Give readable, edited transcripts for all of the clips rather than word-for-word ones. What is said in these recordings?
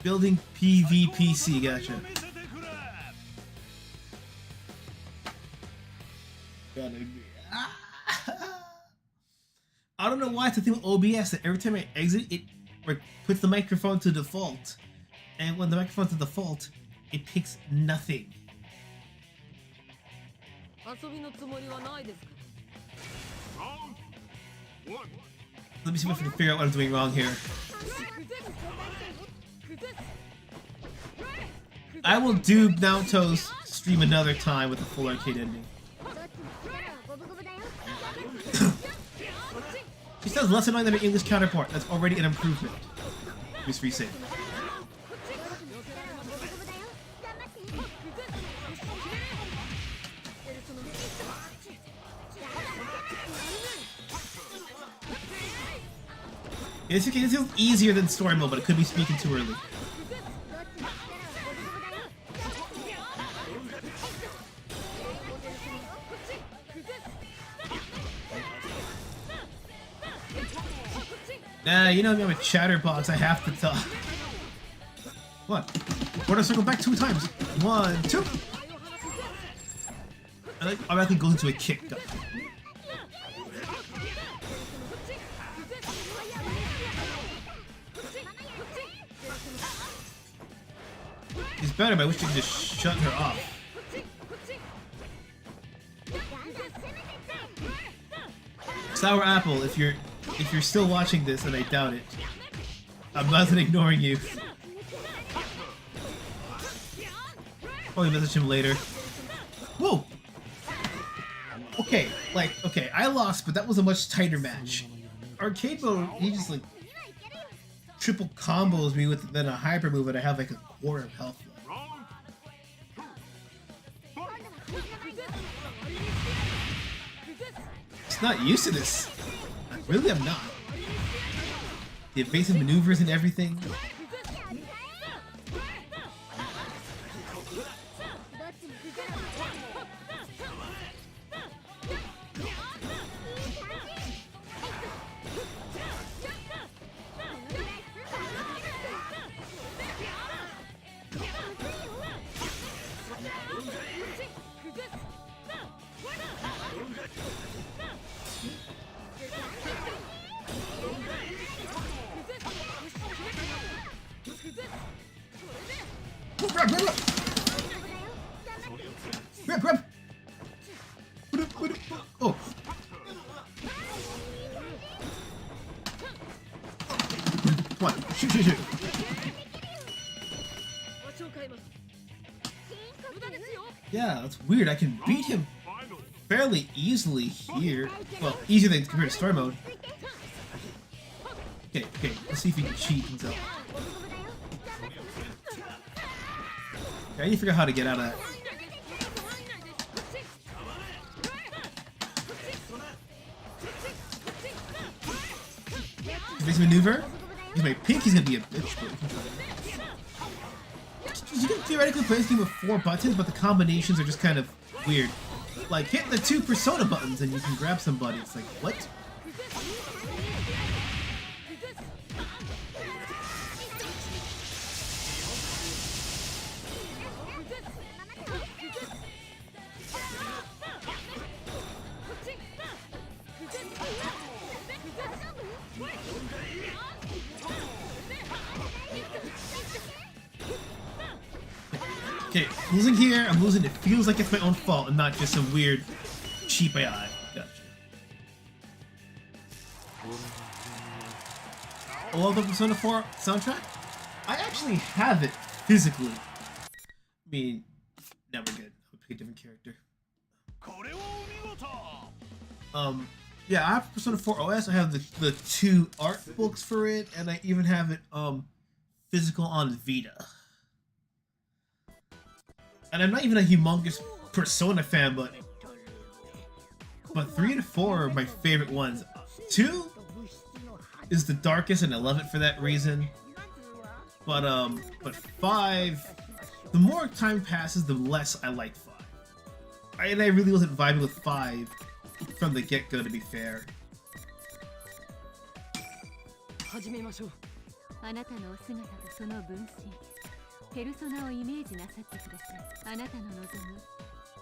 Building PvPC, gotcha. I don't know why it's a thing with OBS that every time I exit, it puts the microphone to default. And when the microphone's to default, it picks nothing. Let me see if I can figure out what I'm doing wrong here. I will do Naoto's stream another time with the full arcade ending. He sounds less annoying than an English counterpart. That's already an improvement. Just resave. It's okay, this feels easier than story mode, but it could be speaking too early. Nah, you know me, I'm a chatterbox, I have to talk. What? Quarter circle back 2 times. 1, 2. And it automatically goes into a kick. Go. He's better, but I wish you could just shut her off. Sour Apple, if you're still watching this, and I doubt it, I'm not ignoring you. Probably message him later. Whoa! Okay, okay, I lost, but that was a much tighter match. Arcade mode, he just like triple combos me with then a hyper move, and I have like a quarter of health left. It's not used to this. Really, I'm not. The evasive maneuvers and everything. Grab! Oh! Come on, shoot! Yeah, that's weird. I can beat him fairly easily here. Well, easier than compared to story mode. Okay, let's see if he can cheat himself. I need to figure out how to get out of that. This maneuver? Use my pink, he's gonna be a bitch. You can theoretically play this game with 4 buttons, but the combinations are just kind of weird. Like, hit the 2 persona buttons and you can grab somebody. It's like, what? Okay, losing here, I'm losing. It feels like it's my own fault and not just some weird cheap AI. Gotcha. All the Persona 4 soundtrack? I actually have it physically. I mean, never good. I'll pick a different character. Yeah, I have Persona 4 OS. I have the 2 art books for it, and I even have it physical on Vita. And I'm not even a humongous Persona fan, but 3 and 4 are my favorite ones. 2 is the darkest, and I love it for that reason. But 5 the more time passes, the less I like 5. And I really wasn't vibing with 5 from the get-go, to be fair. 始めましょう。あなたのお姿とその分身、ペルソナをイメージなさってください。あなたの望む、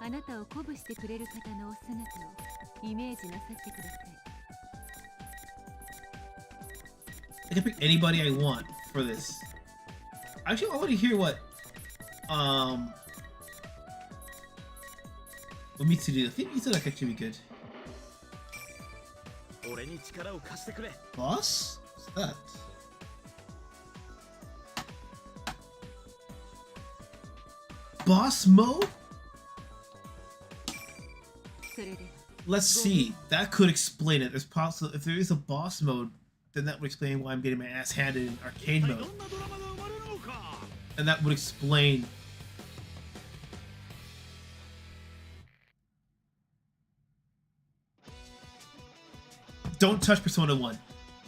あなたを鼓舞してくれる方のお姿をイメージなさってください。I can pick anybody I want for this. Actually, I want to hear what Mitsuru. I think Mitsuru could actually be good. Boss? What's that? Boss mode? Let's see. That could explain it. There's possible if there is a boss mode, then that would explain why I'm getting my ass handed in arcade mode. And that would explain. Don't touch Persona 1.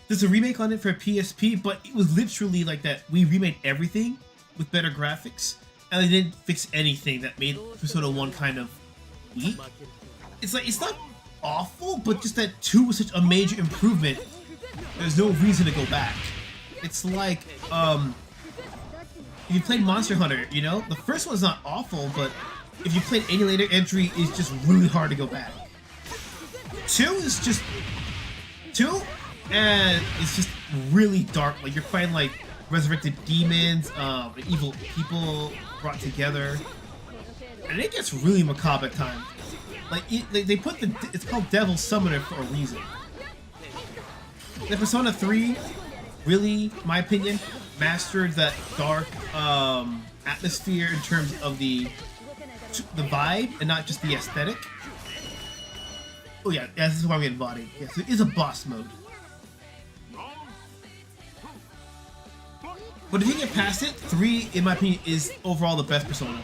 There's a remake on it for PSP, but it was literally like that. We remade everything with better graphics, and they didn't fix anything that made Persona 1 kind of weak. It's like, it's not awful, but just that 2 was such a major improvement. There's no reason to go back. It's like, if you played Monster Hunter, you know? The first one's not awful, but if you played any later entry, it's just really hard to go back. 2 is just... 2? And it's just really dark. Like, you're fighting, like, resurrected demons, evil people brought together. And it gets really macabre at times. Like, they put the... It's called Devil Summoner for a reason. The Persona 3, really, my opinion, mastered that dark atmosphere in terms of the vibe and not just the aesthetic. Oh yeah, this is why I'm getting bodied. Yes, it is a boss mode. But if you get past it, 3, in my opinion, is overall the best Persona.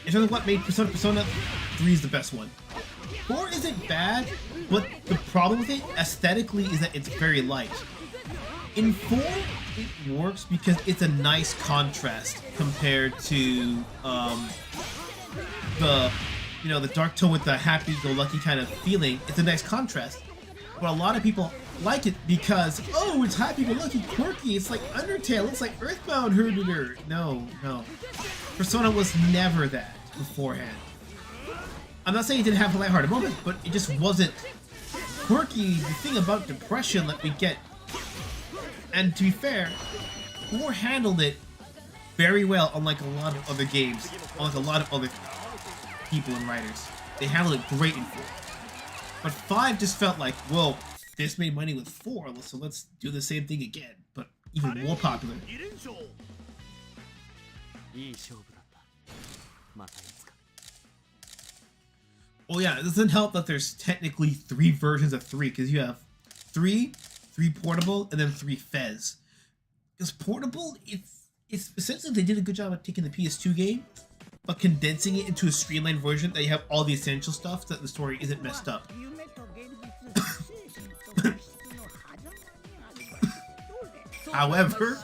In terms of what made Persona 3 is the best one. 4 isn't bad, but the problem with it, aesthetically, is that it's very light. In 4, it works because it's a nice contrast compared to the dark tone with the happy-go-lucky kind of feeling. It's a nice contrast. But a lot of people like it because, oh, it's happy-go-lucky, quirky, it's like Undertale, it's like Earthbound Herder. No. Persona was never that beforehand. I'm not saying it didn't have a lighthearted moment, but it just wasn't quirky, the thing about depression that we get. And to be fair, 4 handled it very well, unlike a lot of other games, unlike a lot of other people and writers. They handled it great in 4. But 5 just felt like, well, this made money with 4, so let's do the same thing again, but even more popular. Oh yeah, it doesn't help that there's technically 3 versions of 3, because you have 3 Portable, and then 3 Fez. Because Portable, it's essentially they did a good job of taking the PS2 game, but condensing it into a streamlined version that you have all the essential stuff so that the story isn't messed up. However,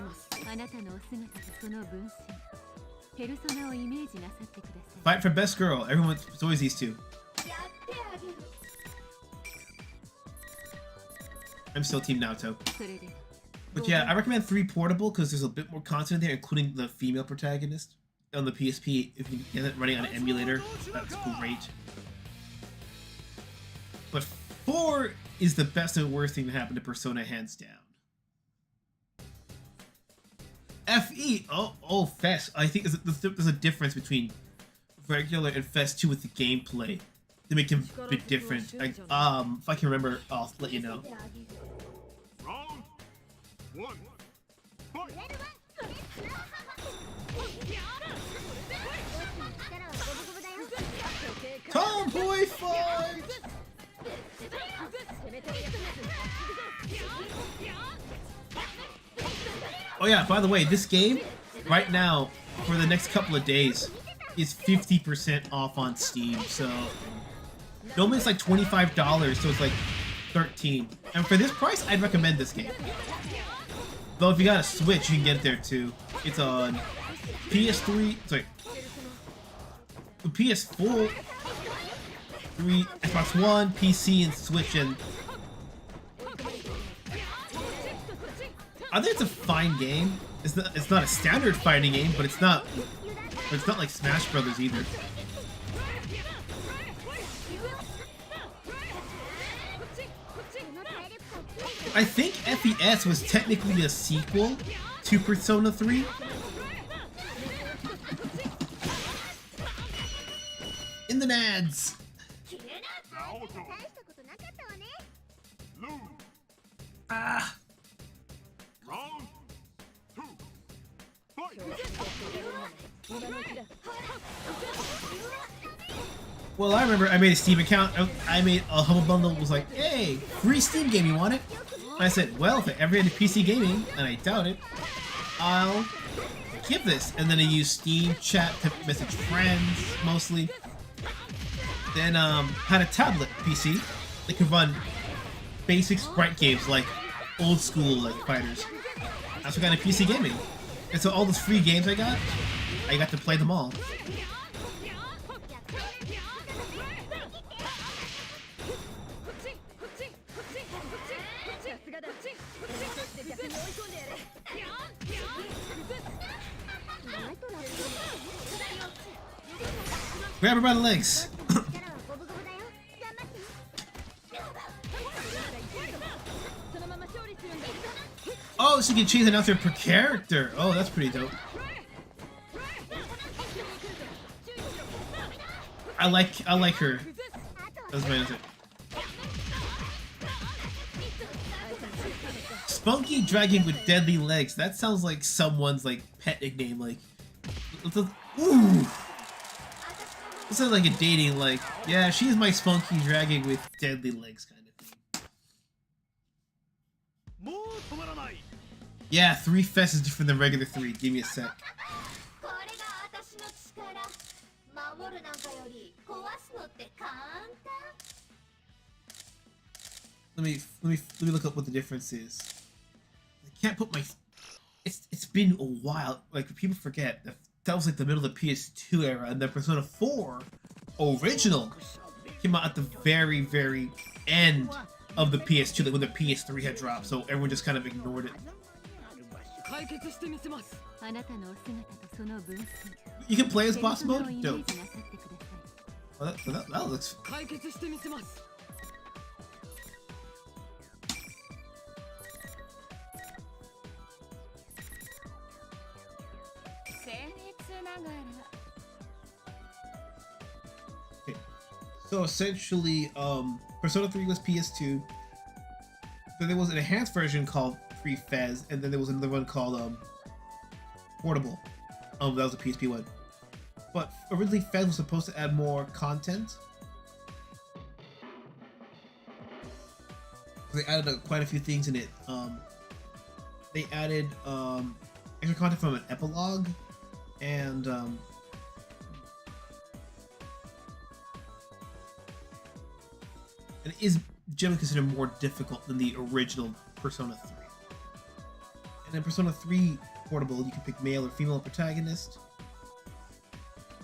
fight for best girl. It's always these 2. I'm still Team Naoto. But yeah, I recommend 3 Portable because there's a bit more content there, including the female protagonist on the PSP. If you get it running on an emulator, that's great. But 4 is the best and worst thing to happen to Persona, hands down. FE! Oh, Fest. I think there's a difference between regular and Fest 2 with the gameplay. They make them a bit different. If I can remember, I'll let you know. Tomboy fight! Oh yeah, by the way, this game, right now, for the next couple of days, is 50% off on Steam, so... Normally it's like $25, so it's like $13. And for this price, I'd recommend this game. Though if you got a Switch, you can get it there too. It's on PS3, sorry, the PS4, 3, Xbox One, PC, and Switch, and I think it's a fine game. It's not a standard fighting game, but it's not like Smash Brothers either. I think FES was technically a sequel to Persona 3. In the nads. Ah. Well, I remember I made a Steam account. I made a Humble Bundle. It was like, hey, free Steam game, you want it? And I said, well, if I ever get into PC gaming, and I doubt it, I'll give this. And then I used Steam chat to message friends, mostly. Then had a tablet PC that could run basic sprite games like old school like fighters. That's what got into PC gaming. And so all those free games I got to play them all. Grab her by the legs. Oh, so you can change the announcer per character. Oh, that's pretty dope. I like her. That's my answer. Spunky Dragon with Deadly Legs. That sounds like someone's like pet nickname. Like, ooh. This sounds like a dating, like, yeah, she's my spunky dragon with deadly legs kind of thing. Yeah, 3 Fest is different than regular 3. Give me a sec. Let me look up what the difference is. I can't put my. It's been a while. Like, people forget that was like the middle of the PS2 era, and then Persona 4 original came out at the very, very end of the PS2, like when the PS3 had dropped, so everyone just kind of ignored it. You can play as boss mode? Dope. Well, that looks... Okay. So essentially, Persona 3 was PS2. Then there was an enhanced version called Pre-Fez, and then there was another one called Portable. That was a PSP one. But originally, Fez was supposed to add more content. They added quite a few things in it. They added extra content from an epilogue, and it is generally considered more difficult than the original Persona 3. And in Persona 3 Portable, you can pick male or female protagonist.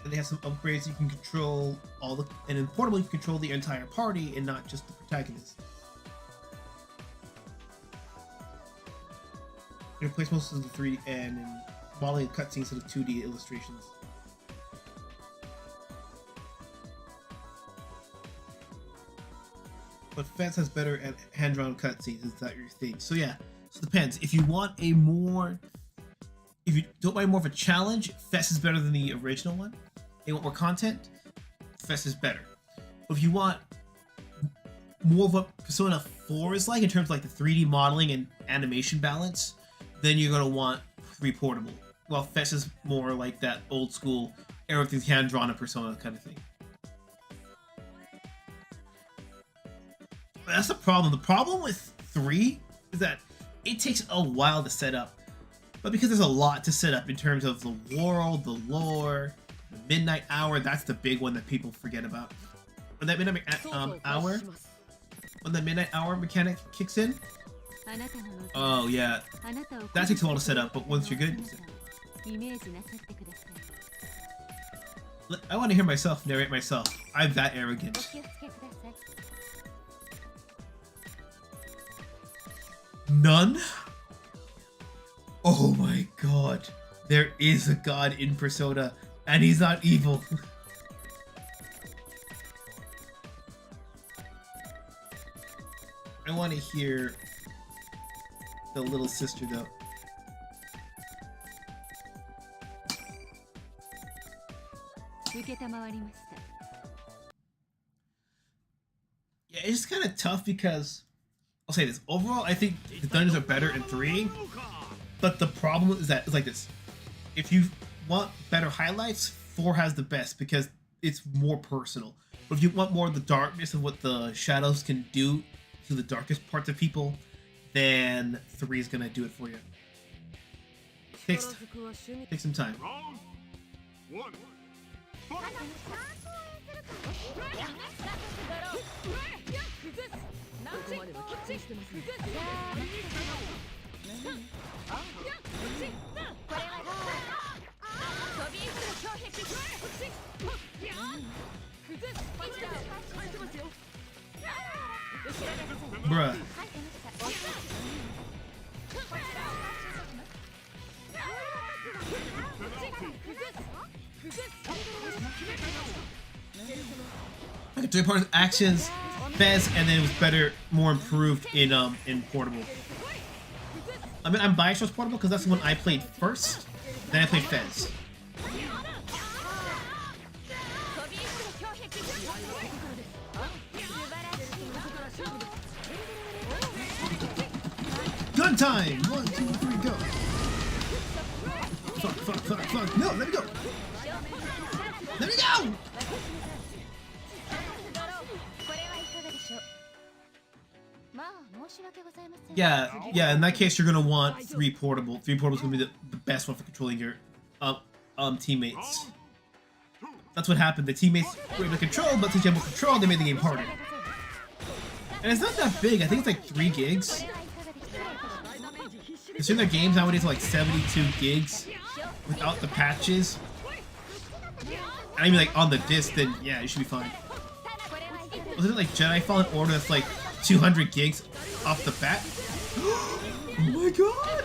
And they have some upgrades. You can control all the... And in Portable, you can control the entire party and not just the protagonist. You replace most of the 3D and modeling cutscenes instead of 2D illustrations. But Fez has better at hand-drawn cutscenes. Is that your thing? So yeah, so it depends. If you want a more... If you don't mind more of a challenge, Fez is better than the original one. If you want more content, Fez is better. But if you want more of what Persona 4 is like in terms of like the 3D modeling and animation balance, then you're going to want Portable. While Fez is more like that old school, everything's hand-drawn in Persona kind of thing. But that's the problem. The problem with 3 is that it takes a while to set up. But because there's a lot to set up in terms of the world, the lore, the midnight hour, that's the big one that people forget about. When that midnight hour mechanic kicks in, oh yeah, that takes a while to set up, but once you're good, イメージなさってください。 I want to hear myself narrate myself. I'm that arrogant. お気をつけください。 None? Oh my god. There is a god in Persona, and he's not evil. I want to hear the little sister though. Yeah, it's kind of tough because I'll say this. Overall, I think the dungeons are better in 3, but the problem is that it's like this. If you want better highlights, 4 has the best because it's more personal. But if you want more of the darkness of what the shadows can do to the darkest parts of people, then 3 is gonna do it for you. Take some time. Bruh. Like 3-part actions, Fez, and then it was better, more improved in Portable. I mean, I'm biased towards Portable because that's the one I played first. Then I played Fez. Gun time! 1, 2, 3, go! Fuck. No, let me go! Let me go! Yeah, in that case, you're gonna want 3 portable. 3 portable is gonna be the best one for controlling your teammates. That's what happened. The teammates were able to control, but since you have more control, they made the game harder. And it's not that big. I think it's like 3 gigs. Considering their games nowadays are like 72 gigs without the patches. I mean, like on the disc, then yeah, it should be fine. Wasn't it like Jedi Fallen Order that's like 200 gigs off the bat? Oh my god!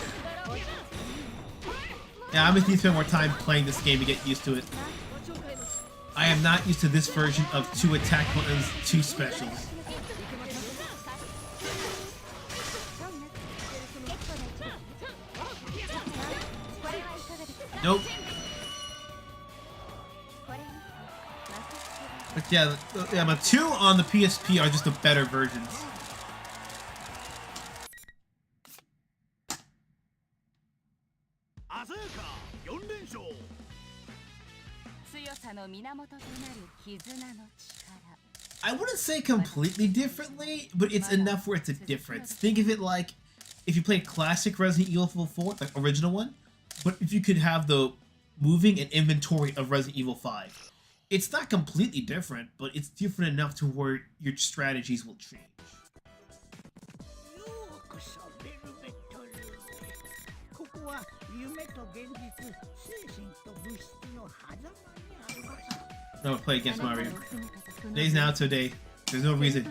Yeah, I'm gonna need to spend more time playing this game to get used to it. I am not used to this version of 2 attack buttons, 2 specials. Nope. But yeah, but 2 on the PSP are just the better versions. I wouldn't say completely differently, but it's enough where it's a difference. Think of it like if you played classic Resident Evil 4, like original one, but if you could have the moving and inventory of Resident Evil 5. It's not completely different, but it's different enough to where your strategies will change. No, I'll play against Mario. Today's Naoto day. There's no reason.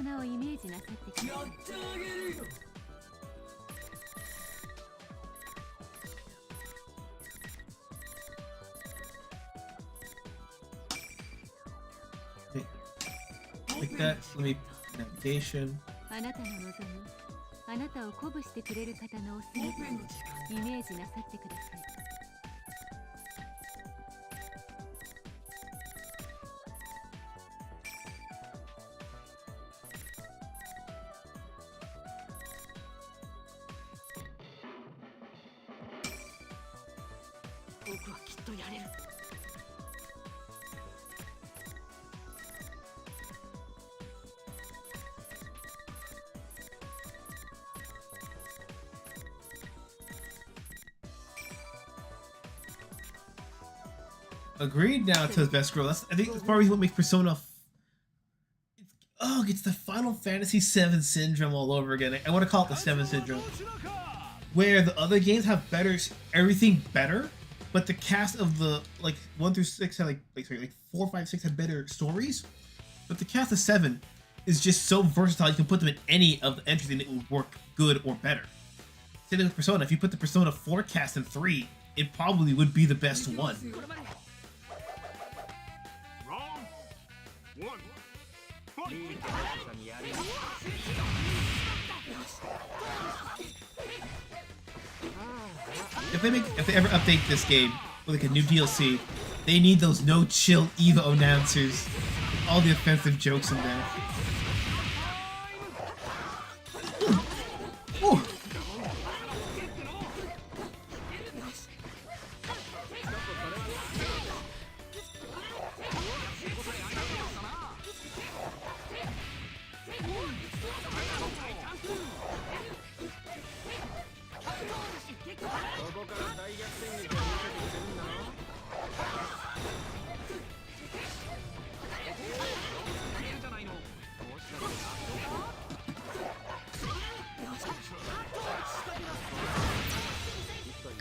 Like that. Let me navigation. Agreed. Naoto's best girl. I think that's probably what makes Persona. It's the Final Fantasy VII syndrome all over again. I want to call it the 7 syndrome, where the other games have everything better, but the cast of the like 1 through 6 had like 4, 5, 6 had better stories, but the cast of 7 is just so versatile. You can put them in any of the entries and it will work good or better. Same thing with Persona. If you put the Persona 4 cast in 3, it probably would be the best one. If they ever update this game with like a new DLC, they need those no chill Eva announcers with all the offensive jokes in there. Ooh.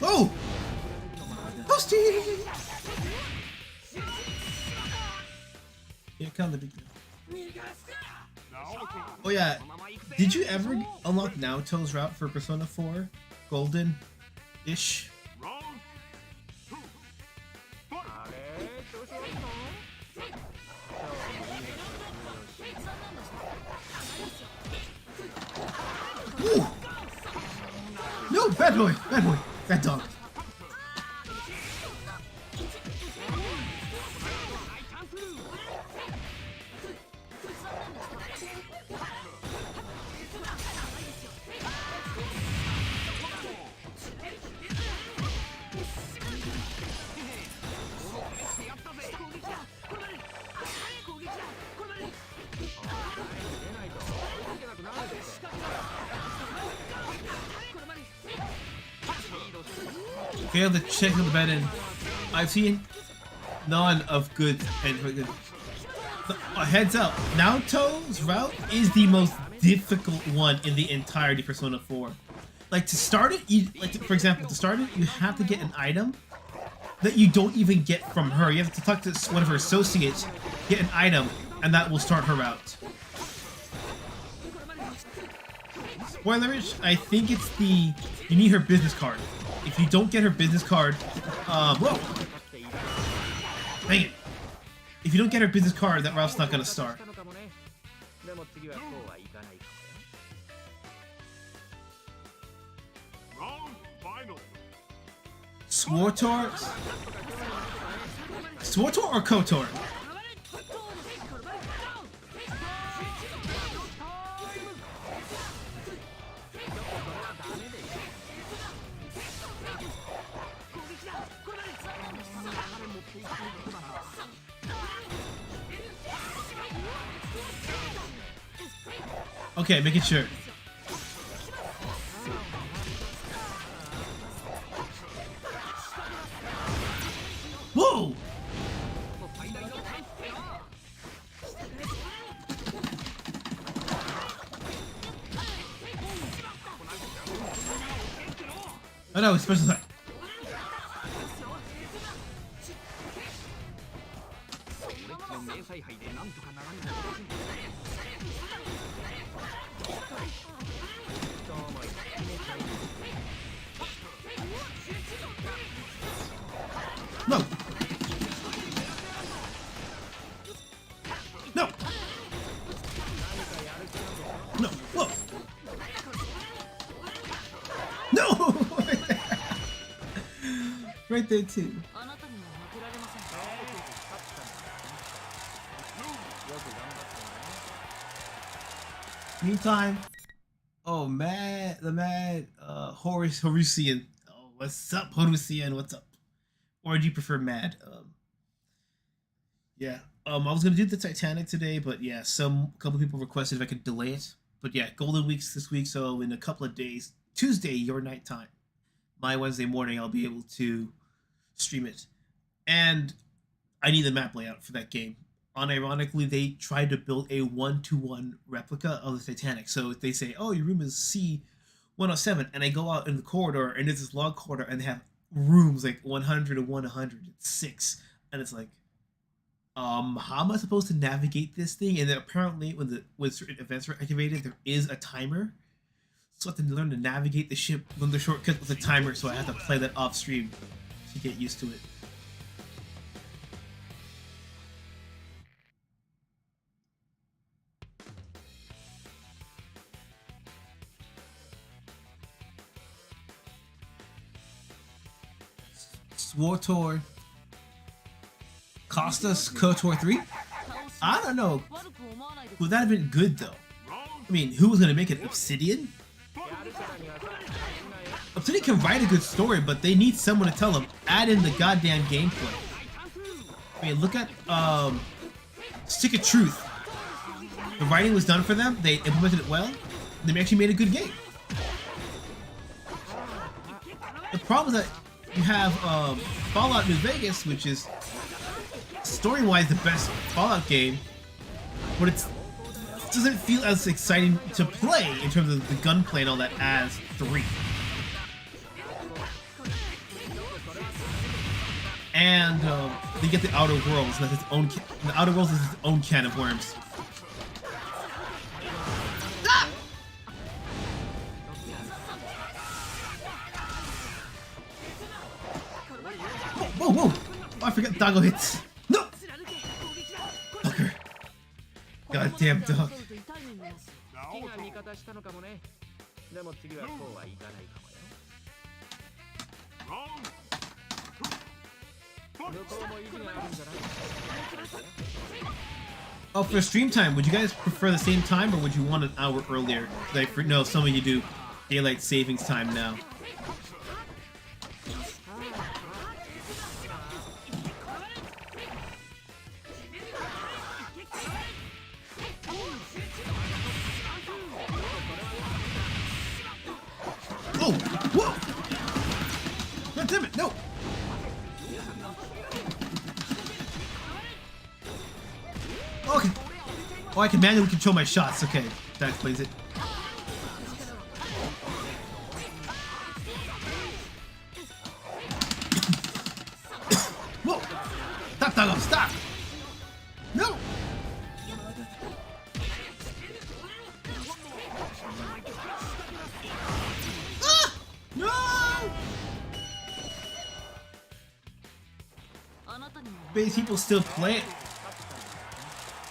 Oh! Toasty! Yeah, kind of the big deal. Oh yeah, did you ever unlock Naoto's route for Persona 4? Golden-ish? Ooh! No, bad boy, bad dog. Failed to check on the bed and I've seen none of good and good. Heads up, Naoto's route is the most difficult one in the entirety of Persona 4. Like to start it, for example, to start it, you have to get an item that you don't even get from her. You have to talk to one of her associates, get an item, and that will start her route. Spoilerish, I think it's you need her business card. If you don't get her business card, whoa! Dang it. If you don't get her business card, that route's not gonna start. Swartor? Swartor or Kotor? Okay, making sure. Whoa! Oh no, it's special attack. No! No! No! Whoa! No! Right there too. Meantime, oh man, the mad Horusian. Oh, what's up, Horusian? What's up? Or do you prefer Mad? Yeah. I was gonna do the Titanic today, but yeah, a couple people requested if I could delay it. But yeah, Golden Week's this week, so in a couple of days, Tuesday, your night time, my Wednesday morning, I'll be able to stream it. And I need the map layout for that game. Unironically, they tried to build a 1-to-1 replica of the Titanic. So if they say, oh, your room is C107, and I go out in the corridor, and there's this long corridor, and they have rooms, like 101, 106, and it's like, how am I supposed to navigate this thing? And then apparently, when certain events are activated, there is a timer. So I have to learn to navigate the ship, learn the shortcut with a timer. So I have to play that off stream to get used to it. SWTOR Costas KOTOR 3? I don't know. Would that have been good though? I mean, who was gonna make it? Obsidian? Obsidian can write a good story, but they need someone to tell them, add in the goddamn gameplay. I mean, look at Stick of Truth. The writing was done for them, they implemented it well, they actually made a good game. The problem is that you have Fallout New Vegas, which is story-wise the best Fallout game, but it doesn't feel as exciting to play in terms of the gunplay and all that as 3. And you get the Outer Worlds, that's its own. The Outer Worlds is its own can of worms. Ah! Whoa, whoa, whoa! Oh, I forgot Doggo hits. No! Fucker. Goddamn dog. Oh, for stream time, would you guys prefer the same time or would you want an hour earlier? Like, no, some of you do daylight savings time now. Oh, whoa! God damn it, no! Okay. Oh, I can manually control my shots. Okay, that explains it. Whoa! Stop, doggo, stop! No! Ah! No! Base people still play it.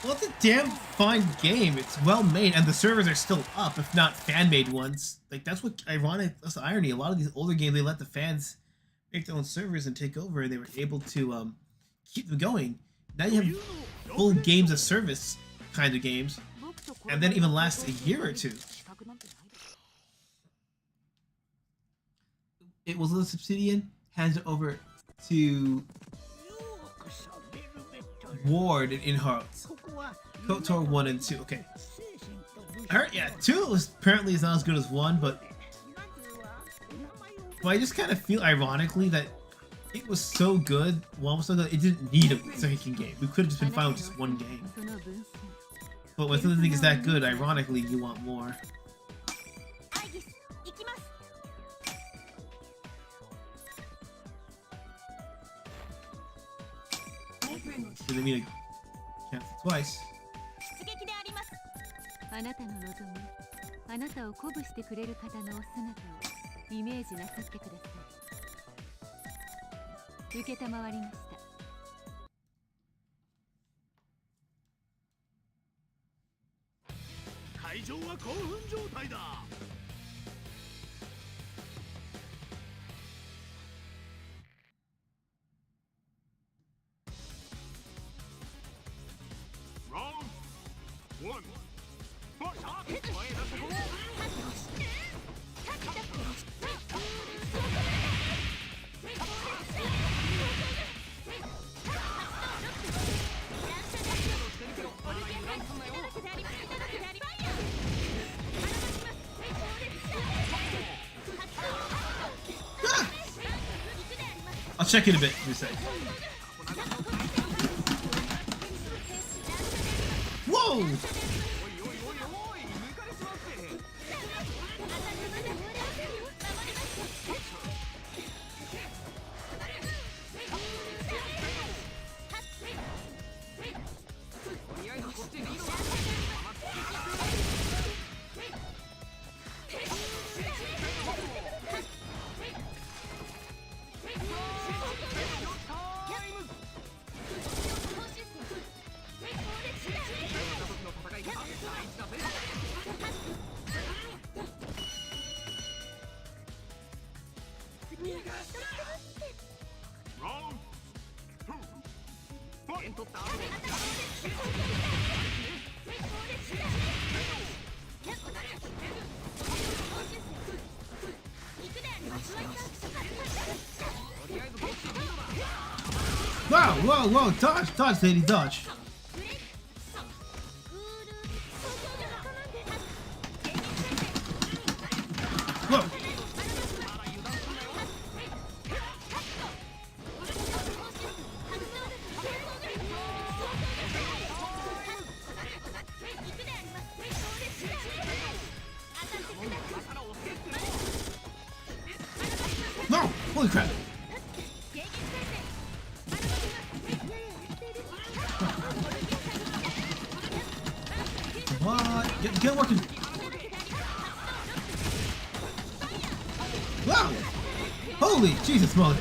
Well, it's a damn fine game. It's well made, and the servers are still up, if not fan-made ones. Like, that's what ironic. That's the irony. A lot of these older games, they let the fans make their own servers and take over, and they were able to keep them going. Now you have full games of service kind of games, and then even last a year or two. It was a Obsidian, hands it over to Ward in Hearts. KOTOR 1 and 2. Okay. Alright, yeah, 2 was apparently is not as good as 1, but I just kind of feel ironically that it was so good, 1 was so good, it didn't need a second game. We could have just been fine with just 1 game. But when something is that good, ironically, you want more. Didn't mean to cancel twice. あなたの望む、あなたを鼓舞してくれる方のお姿をイメージなさってください。受けたまわりました。会場は興奮状態だ。I'll check in a bit. Give me a sec. Whoa! Wow, whoa, whoa, dodge, dodge, lady, dodge. Whoa. No! Holy crap! What? Get working! Wow! Holy Jesus, mode!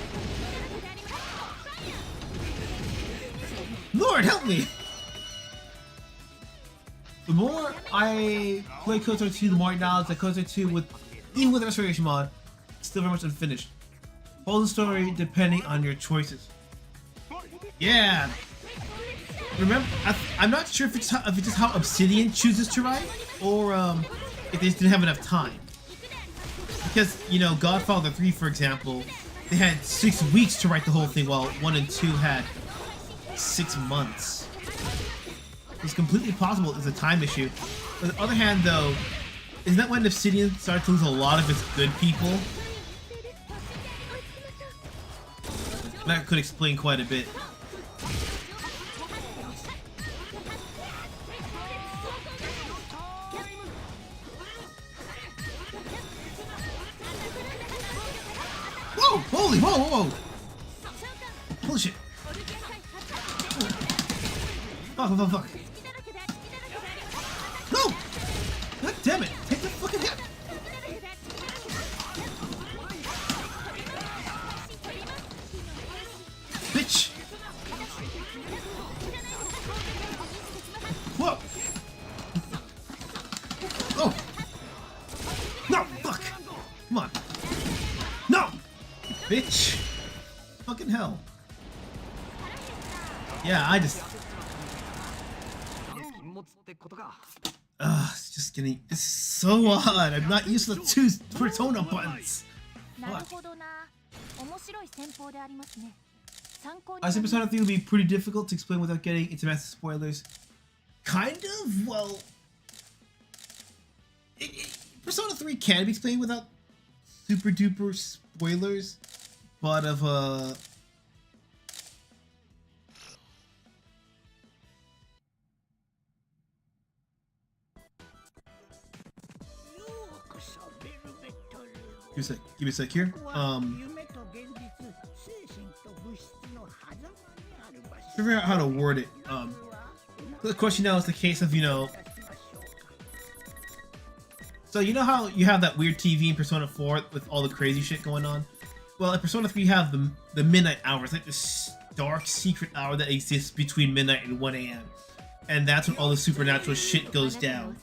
Lord, help me! The more I play KOTOR 2, the more I acknowledge that KOTOR 2, even with the restoration mod, it's still very much unfinished. Hold the story depending on your choices. Yeah! Remember, I'm not sure if it's just how Obsidian chooses to write, or if they just didn't have enough time. Because, you know, Godfather 3, for example, they had 6 weeks to write the whole thing, while 1 and 2 had 6 months. It's completely possible it's a time issue. On the other hand, though, isn't that when Obsidian started to lose a lot of its good people? That could explain quite a bit. Whoa! Holy! Whoa! Whoa! Whoa! Holy shit! Fuck! Fuck! Fuck! No! God damn it! Take the fucking hit! Bitch! Whoa! Oh! No! Fuck! Come on! No! Bitch! Fucking hell! Yeah, I just. It's just getting. It's so odd. I'm not used to the 2 Persona buttons. What? I said Persona 3 would be pretty difficult to explain without getting into massive spoilers. Kind of? Well... Persona 3 can be explained without super duper spoilers, but Give me a sec here. Figure out how to word it. The question now is the case of, you know. So you know how you have that weird TV in Persona 4 with all the crazy shit going on? Well, in Persona 3 you have the midnight hours, like this dark secret hour that exists between midnight and 1 AM. And that's when all the supernatural shit goes down.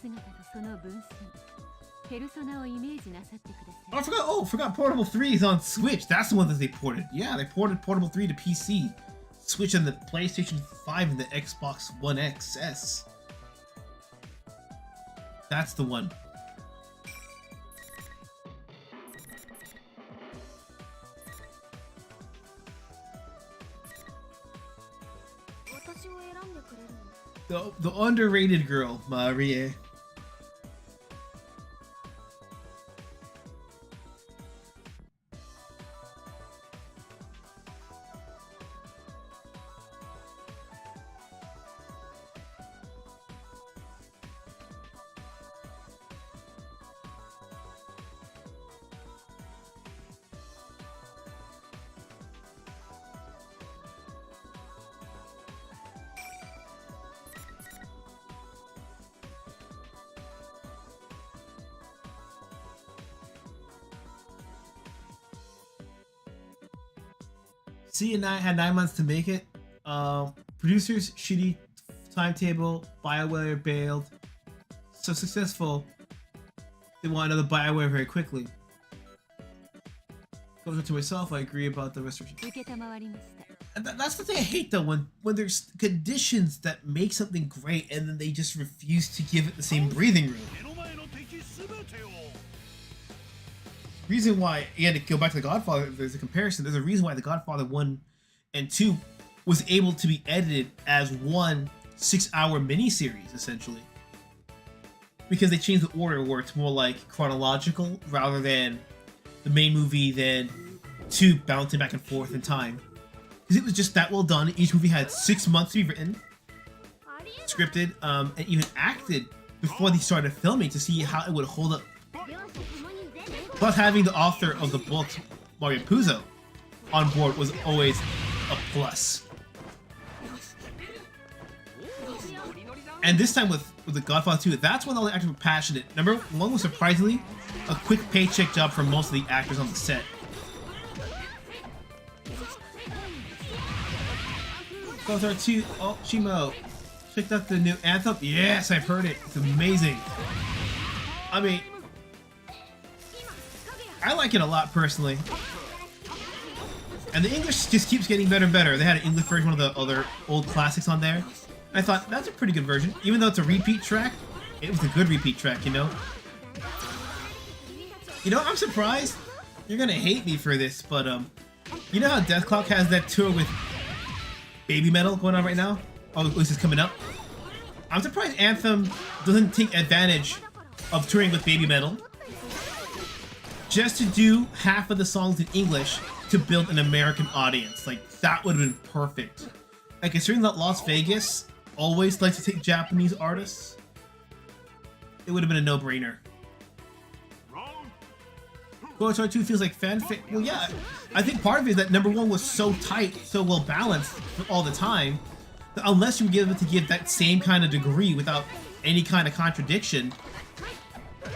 Oh, I forgot Portable 3 is on Switch. That's the one that they ported. Yeah, they ported Portable 3 to PC, Switch, and the PlayStation 5 and the Xbox One XS. That's the one. The underrated girl, Marie. C and I had 9 months to make it. Producers, shitty timetable, BioWare bailed. So successful, they want another BioWare very quickly. Closer to myself, I agree about the restoration. 承りました。 And that's the thing I hate though, when there's conditions that make something great and then they just refuse to give it the same breathing room. Reason why, again, to go back to The Godfather, if there's a comparison, there's a reason why The Godfather 1 and 2 was able to be edited as one 6-hour miniseries, essentially. Because they changed the order where it's more like chronological rather than the main movie, then 2 bouncing back and forth in time. Because it was just that well done. Each movie had 6 months to be written, scripted, and even acted before they started filming to see how it would hold up. Plus, having the author of the book, Mario Puzo, on board was always a plus. And this time with The Godfather 2, that's when all the actors were passionate. Number 1 was surprisingly a quick paycheck job for most of the actors on the set. Godfather 2, oh, Shimo, checked out the new anthem? Yes, I've heard it. It's amazing. I mean, I like it a lot personally. And the English just keeps getting better and better. They had an English version, one of the other old classics on there. I thought, that's a pretty good version. Even though it's a repeat track, it was a good repeat track, you know? You know, I'm surprised. You're gonna hate me for this, but, you know how Death Clock has that tour with Baby Metal going on right now? Oh, at least it's coming up. I'm surprised Anthem doesn't take advantage of touring with Baby Metal just to do half of the songs in English to build an American audience. Like, that would have been perfect. Like, considering that Las Vegas always likes to take Japanese artists, it would have been a no-brainer. KOTOR 2 feels like fanfic. Well, yeah, I think part of it is that number 1 was so tight, so well balanced all the time, that unless you give it to give that same kind of degree without any kind of contradiction,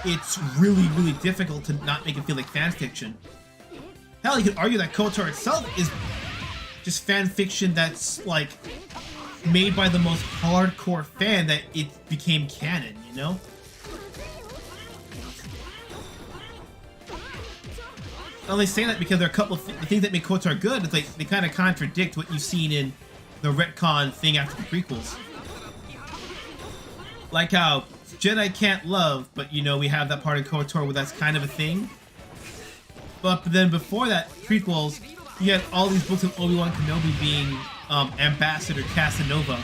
it's really, really difficult to not make it feel like fan fiction. Hell, you could argue that KOTOR itself is just fan fiction that's, like, made by the most hardcore fan that it became canon, you know? I only say that because there are a couple of the things that make KOTOR good. It's like they kind of contradict what you've seen in the retcon thing after the prequels. Like how Jedi can't love, but you know, we have that part in KOTOR where that's kind of a thing. But then before that, prequels, you had all these books of Obi-Wan Kenobi being Ambassador Casanova.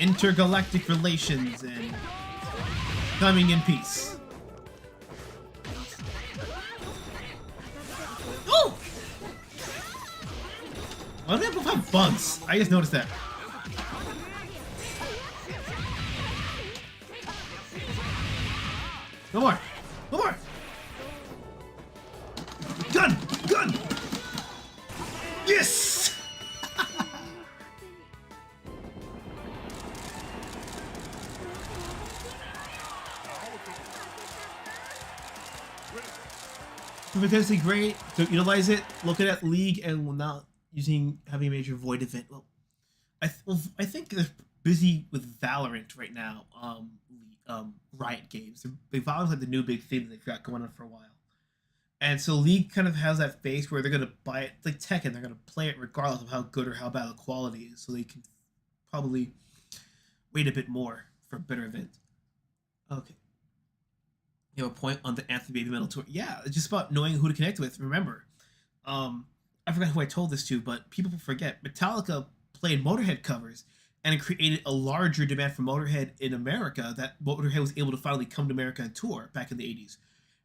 Intergalactic relations and coming in peace. Oh! Why do they both have bugs? I just noticed that. No more! No more! Gun! Gun! Yes! Potentially great to utilize it. Look at League and not having a major void event. Well, I think they're busy with Valorant right now. Riot Games. Valorant's like the new big thing that they've got going on for a while. And so League kind of has that phase where they're going to buy it, it's like Tekken, they're going to play it regardless of how good or how bad the quality is, so they can probably wait a bit more for a better event. Okay. You have a point on the Anthem Baby Metal tour. Yeah, it's just about knowing who to connect with. Remember, I forgot who I told this to, but people forget, Metallica played Motorhead covers, and it created a larger demand for Motorhead in America that Motorhead was able to finally come to America and tour back in the 80s.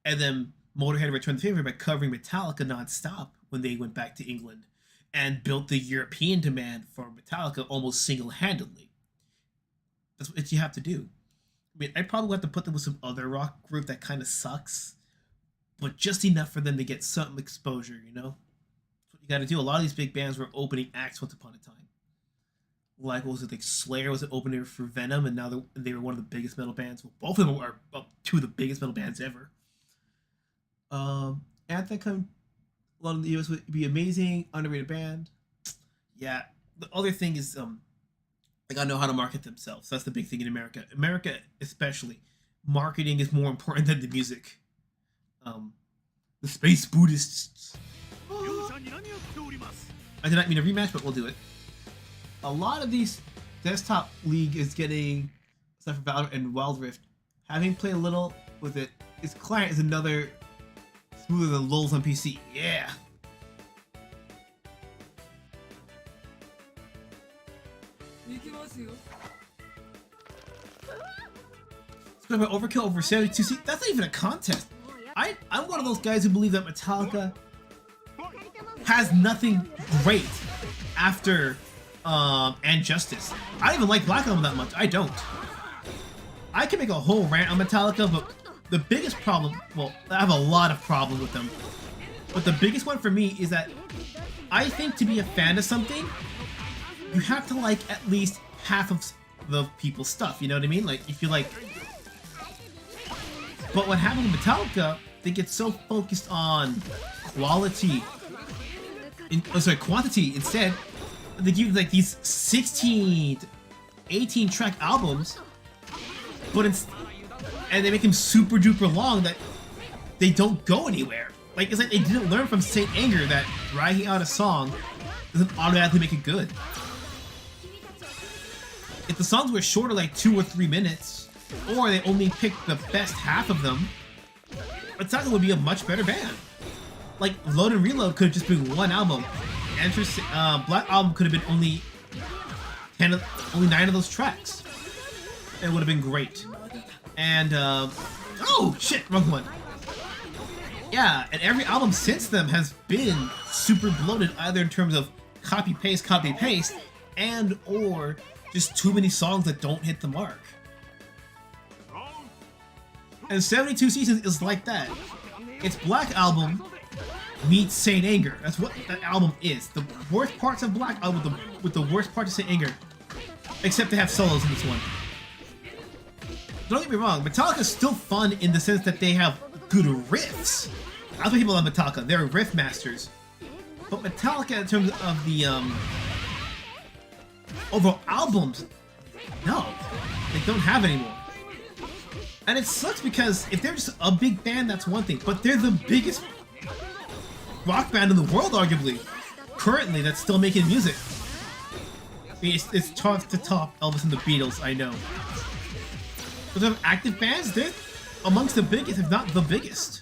And then Motorhead returned the favor by covering Metallica nonstop when they went back to England and built the European demand for Metallica almost single-handedly. That's what you have to do. I mean, I'd probably have to put them with some other rock group that kind of sucks, but just enough for them to get some exposure, you know? That's what you got to do. A lot of these big bands were opening acts once upon a time. Like, what was it, like Slayer was an opener for Venom, and now they were one of the biggest metal bands. Well, both of them are two of the biggest metal bands ever. At that time, a lot of the US would be amazing, underrated band. Yeah, the other thing is, they gotta know how to market themselves. That's the big thing in America. America, especially, marketing is more important than the music. The Space Buddhists. I did not mean a rematch, but we'll do it. A lot of these desktop league is getting stuff for Valorant and Wild Rift. Having played a little with it, its client is another smoother than LOLs on PC. Yeah. Square by overkill over 72 seats. That's not even a contest. I'm one of those guys who believe that Metallica has nothing great after and Justice. I don't even like Black Album that much. I don't. I can make a whole rant on Metallica, but the biggest problem, well, I have a lot of problems with them, but the biggest one for me is that I think to be a fan of something, you have to like at least half of the people's stuff, you know what I mean? Like, if you like... But what happened with Metallica, they get so focused on quantity instead. They give you like these 16, 18 track albums, but and they make them super duper long that they don't go anywhere. Like, it's like they didn't learn from Saint Anger that dragging out a song doesn't automatically make it good. If the songs were shorter, like 2 or 3 minutes, or they only picked the best half of them, Metallica would be a much better band. Like, Load and Reload could have just been one album. Black Album could have been only 9 of those tracks. It would have been great. And, oh shit, wrong one. Yeah, and every album since them has been super bloated, either in terms of copy paste, and or just too many songs that don't hit the mark. And 72 Seasons is like that. It's Black Album meets Saint Anger. That's what that album is. The worst parts of Black Album with the worst parts of Saint Anger. Except they have solos in this one. Don't get me wrong, Metallica's still fun in the sense that they have good riffs. That's what people love Metallica. They're riff masters. But Metallica, in terms of the overall albums, no, they don't have anymore. And it sucks because if they're just a big band, that's one thing. But they're the biggest rock band in the world, arguably, currently, that's still making music. I mean, it's tough to top Elvis and the Beatles, I know. But they have active bands, they're amongst the biggest, if not the biggest.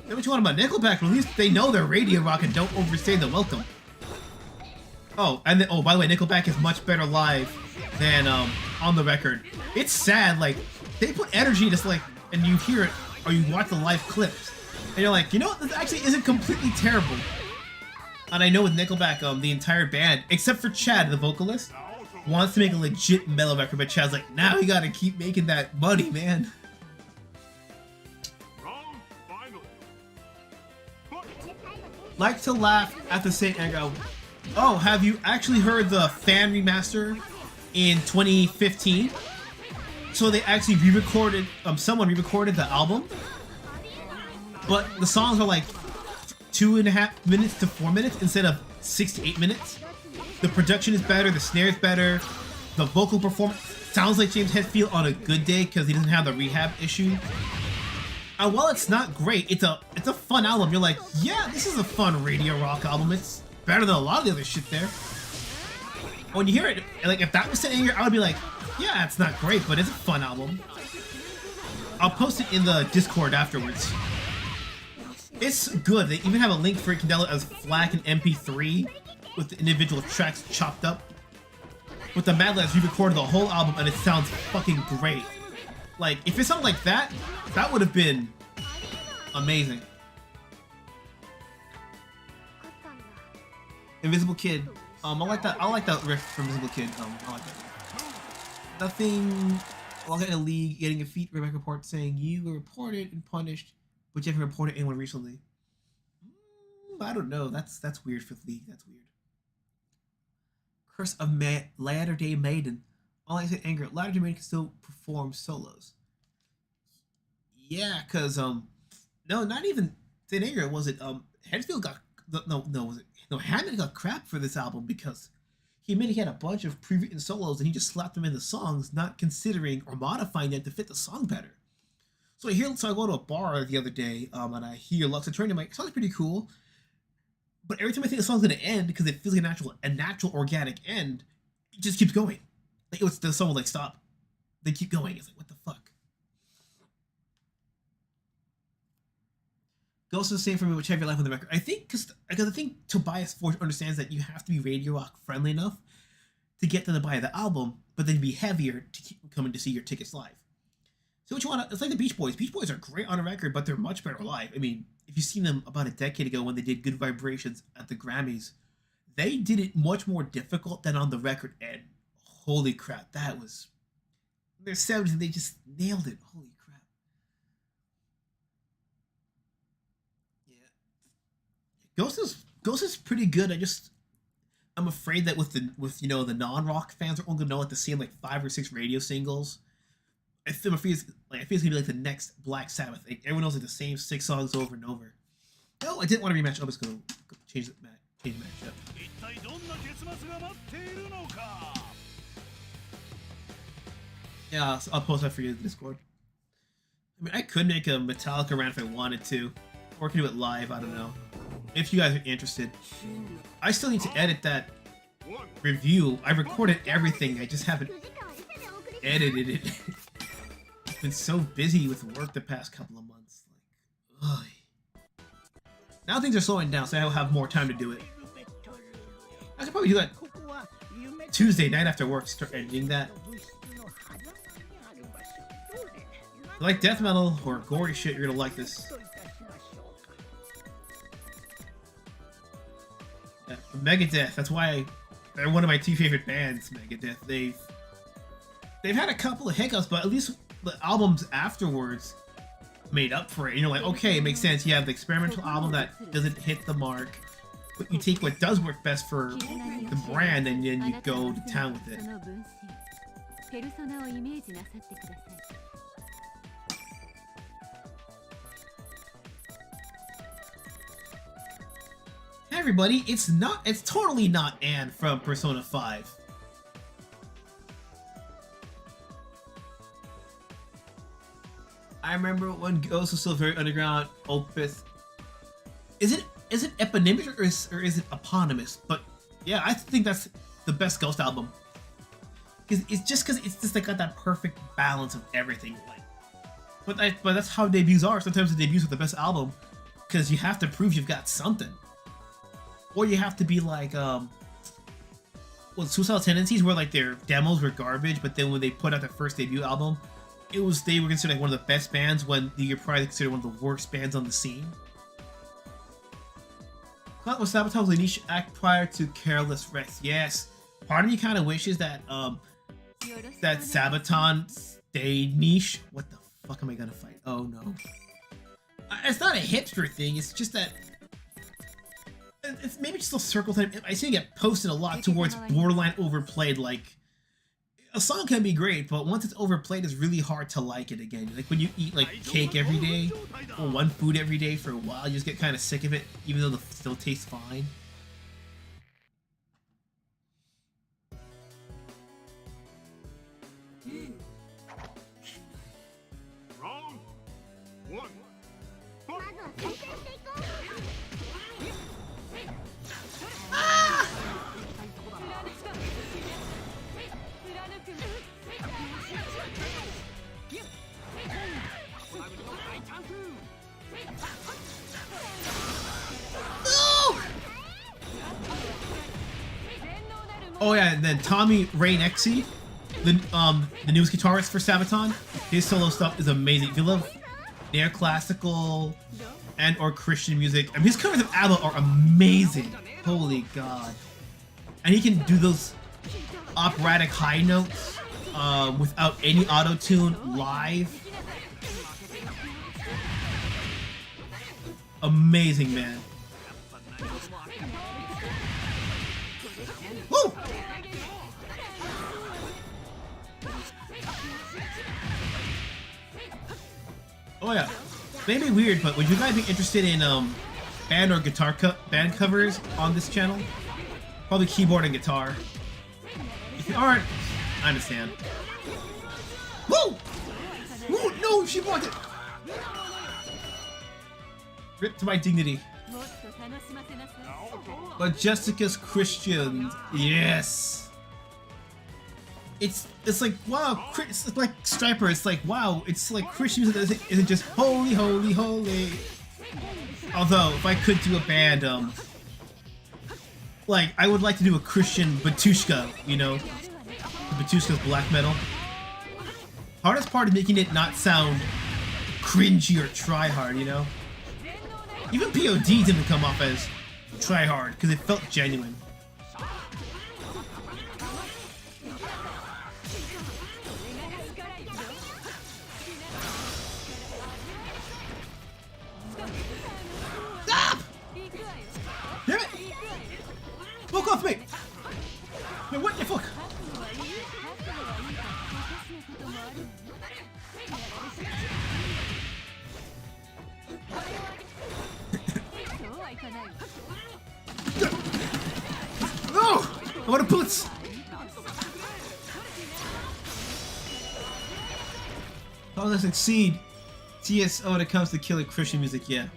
Then what you want about Nickelback? At least they know they're radio rock and don't overstay the welcome. Oh, and then, oh, by the way, Nickelback is much better live than on the record. It's sad, like, they put energy just like, and you hear it, or you watch the live clips, and you're like, you know what, this actually isn't completely terrible. And I know with Nickelback, the entire band, except for Chad, the vocalist, wants to make a legit metal record, but Chad's like, now you gotta keep making that money, man. Like to laugh at the Saint Anger. Oh, have you actually heard the fan remaster in 2015? So they actually re-recorded, someone re-recorded the album, but the songs are like 2.5 minutes to 4 minutes instead of 6 to 8 minutes. The production is better, the snare is better, the vocal performance sounds like James Hetfield on a good day because he doesn't have the rehab issue. And while it's not great, it's a fun album. You're like, yeah, this is a fun radio rock album. It's better than a lot of the other shit there. When you hear it, like, if that was Saint Anger, I would be like, yeah, it's not great, but it's a fun album. I'll post it in the Discord afterwards. It's good. They even have a link for it. You can download it as FLAC and MP3 with the individual tracks chopped up. With the Mad Labs, you recorded the whole album and it sounds fucking great. Like, if it's something like that, that would have been amazing. Invisible Kid. I like that riff from Invisible Kid. I like that. Nothing. Logging in a league, getting a feat Rebecca report saying you were reported and punished, but you haven't reported anyone recently. I don't know. That's weird for the league. That's weird. Curse of Latter-day Maiden. All I said, Anger. Latter-day Maiden can still perform solos. Yeah, cause no, not even Saint Anger. Was it Hetfield got was it? No, Hammond got crap for this album because he admitted he had a bunch of pre-written solos and he just slapped them in the songs, not considering or modifying them to fit the song better. So I go to a bar the other day, and I hear Lux Attorney. I'm like, it sounds pretty cool. But every time I think the song's gonna end, because it feels like a natural organic end, it just keeps going. Like the song will like stop. They keep going. It's like, what the fuck? Ghost is the same for me, which have your life on the record. I think because I think Tobias Forge understands that you have to be Radio Rock friendly enough to get them to buy the album, but then be heavier to keep them coming to see your tickets live. So what you want? It's like the Beach Boys. Beach Boys are great on a record, but they're much better live. I mean, if you've seen them about a decade ago when they did Good Vibrations at the Grammys, they did it much more difficult than on the record. And holy crap, that was their 70s, and they just nailed it. Holy crap! Yeah, Ghost is pretty good. I'm afraid that with the non-rock fans are only gonna know like the same like 5 or 6 radio singles. I'm afraid it's gonna be like the next Black Sabbath. Like, everyone knows like the same 6 songs over and over. No, I didn't want to rematch. I'm just gonna change the matchup. Yeah, I'll post that for you in the Discord. I mean, I could make a Metallica rant if I wanted to, or I could do it live. I don't know. If you guys are interested, I still need to edit that review. I recorded everything. I just haven't edited it. Been so busy with work the past couple of months. Like, ugh. Now things are slowing down, so I'll have more time to do it. I should probably do that Tuesday night after work, start editing that. If you like death metal or gory shit, you're gonna like this. Yeah, Megadeth, that's why they're one of my 2 favorite bands, Megadeth. They've had a couple of hiccups, but at least the albums afterwards made up for it. You know, like, okay, it makes sense. You have the experimental album that doesn't hit the mark, but you take what does work best for the brand and then you go to town with it. Hey everybody, it's totally not Anne from Persona 5. I remember when Ghost was still very underground. Opus. Is it eponymous or is it eponymous? But yeah, I think that's the best Ghost album. Because it's just like got that perfect balance of everything. Like, but that's how debuts are. Sometimes the debuts are the best album because you have to prove you've got something, or you have to be like Suicidal Tendencies, where like their demos were garbage, but then when they put out their first debut album, they were considered like one of the best bands when the year prior they considered one of the worst bands on the scene. That was Sabotage was a niche act prior to Careless Rex. Yes, part of me kind of wishes that that Sabaton stayed niche. What the fuck am I gonna fight? Oh no, it's not a hipster thing. It's just that it's maybe just a circle time. I see it get posted a lot towards borderline overplayed. Like, a song can be great, but once it's overplayed, it's really hard to like it again. Like when you eat like cake every day or one food every day for a while, you just get kind of sick of it, even though it still tastes fine. Round 1. Oh yeah, and then Tommy Rainexy, the newest guitarist for Sabaton, his solo stuff is amazing. If you love neoclassical and or Christian music, I mean, his covers of ABBA are amazing. Holy god! And he can do those operatic high notes without any auto-tune live. Amazing, man. Woo! Oh yeah, maybe weird, but would you guys be interested in band or guitar band covers on this channel? Probably keyboard and guitar. Alright, I understand. Whoa! Whoa, no, she blocked it! Rip to my dignity. But Jessica's Christian, yes! It's like, wow, it's like Striper, it's like, wow, it's like Christian music isn't just holy, holy, holy. Although, if I could do a band, like, I would like to do a Christian Batushka, you know? Batushka's black metal. Hardest part is making it not sound cringy or try hard, you know? Even POD didn't come off as try hard, because it felt genuine. Damn it! Fuck off me! Man, what the fuck? No! I want to bullets! How does it succeed? TSO when it comes to killing Christian music, yeah.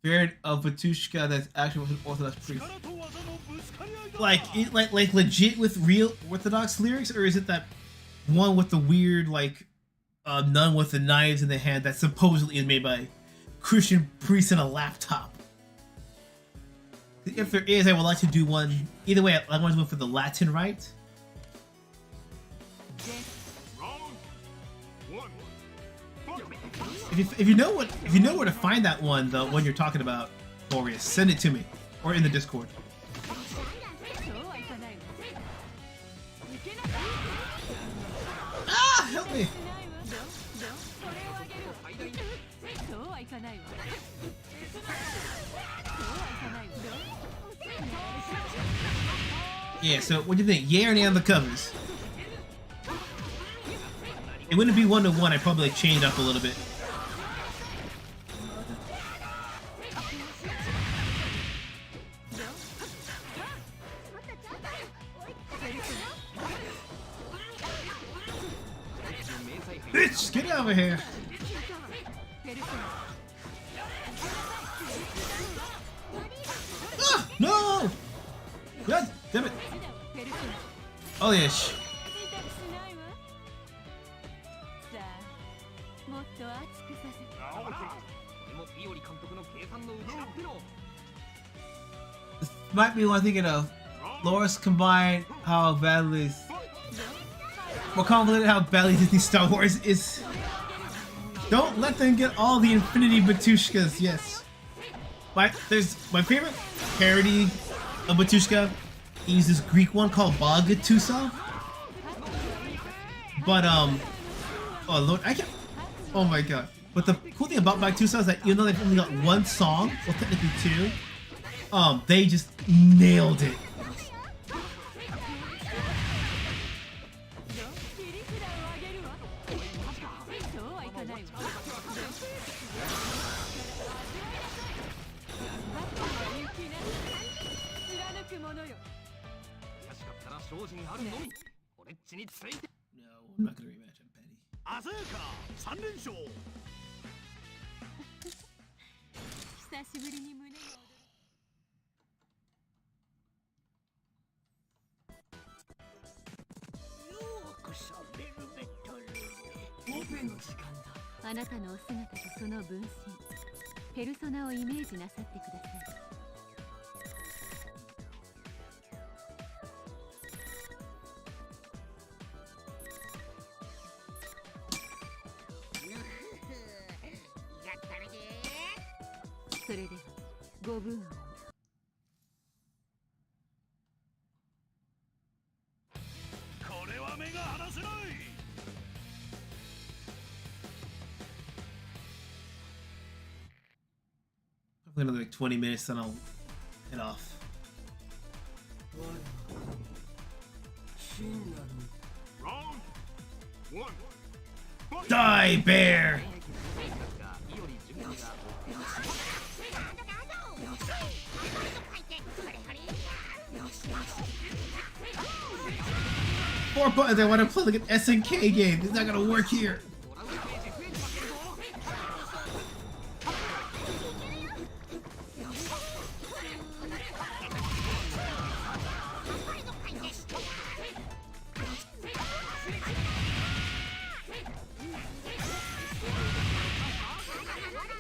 Variant of Batushka that's actually with an Orthodox priest. Like legit with real Orthodox lyrics, or is it that one with the weird like nun with the knives in the hand that supposedly is made by Christian priests in a laptop? If there is, I would like to do one. Either way, I want to do one for the Latin Rite. If you know where to find that one, the one you're talking about, Boreas, send it to me or in the Discord. Ah, help me! Yeah. So, what do you think? Yay or nay on the covers? It wouldn't be 1-to-1. I'd probably like, change it up a little bit. Bitch, get over here! Ah, no! God damn it! Oh yes. This might be what I'm thinking of. Loris combined how badly more complicated how badly Disney Star Wars is. Don't let them get all the Infinity Batushkas, yes. There's my favorite parody of Batushka is this Greek one called Bagatusa. But oh Lord, I can't. Oh my god. But the cool thing about Vtuber is that even though they've only got one song, well technically two, they just nailed it. No, I'm not gonna rematch. I'm petty. Another like 20 minutes, then I'll head off. Round one. Die, bear! Four buttons. I want to play like an SNK game. It's not gonna work here.